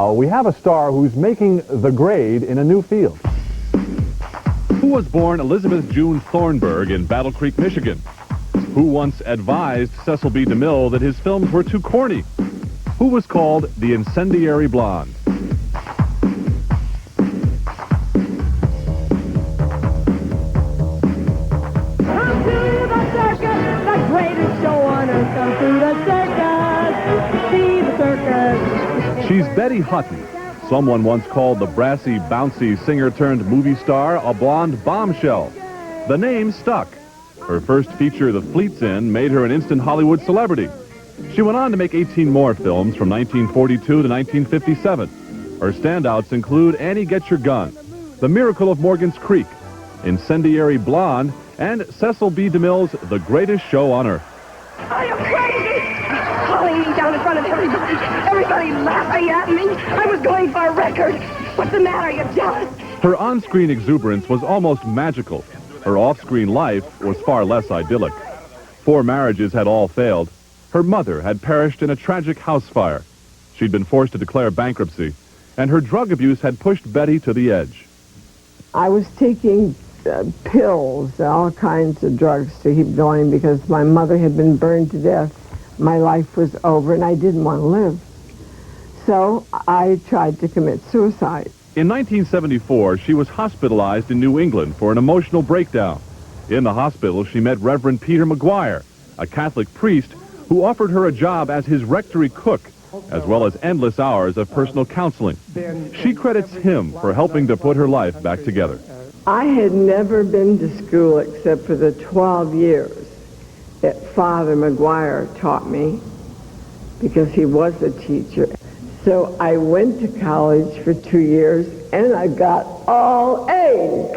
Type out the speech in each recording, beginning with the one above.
We have a star who's making the grade in a new field. Who was born Elizabeth June Thornburg in Battle Creek, Michigan? Who once advised Cecil B. DeMille that his films were too corny? Who was called the incendiary blonde? Come to the circus, the greatest show on earth. Come to the circus, see the circus. She's Betty Hutton. Someone once called the brassy, bouncy singer-turned-movie star a blonde bombshell. The name stuck. Her first feature, The Fleet's Inn, made her an instant Hollywood celebrity. She went on to make 18 more films from 1942 to 1957. Her standouts include Annie Get Your Gun, The Miracle of Morgan's Creek, Incendiary Blonde, and Cecil B. DeMille's The Greatest Show on Earth. I am crazy! Falling down in front of everybody. Everybody laughing at me. I was going for a record. What's the matter? Are you jealous? Her on-screen exuberance was almost magical. Her off-screen life was far less idyllic. 4 marriages had all failed. Her mother had perished in a tragic house fire. She'd been forced to declare bankruptcy, and her drug abuse had pushed Betty to the edge. I was taking pills, all kinds of drugs to keep going because my mother had been burned to death. My life was over, and I didn't want to live. So I tried to commit suicide. In 1974, she was hospitalized in New England for an emotional breakdown. In the hospital, she met Reverend Peter McGuire, a Catholic priest who offered her a job as his rectory cook, as well as endless hours of personal counseling. She credits him for helping to put her life back together. I had never been to school except for the 12 years that Father McGuire taught me because he was a teacher. So I went to college for 2 years, and I got all A's.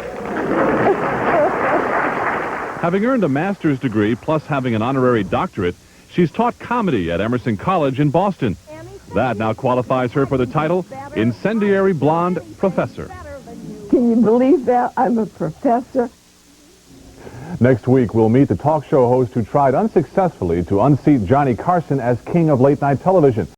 Having earned a master's degree plus having an honorary doctorate, she's taught comedy at Emerson College in Boston. That now qualifies her for the title Incendiary Blonde Professor. Can you believe that? I'm a professor. Next week, we'll meet the talk show host who tried unsuccessfully to unseat Johnny Carson as king of late-night television.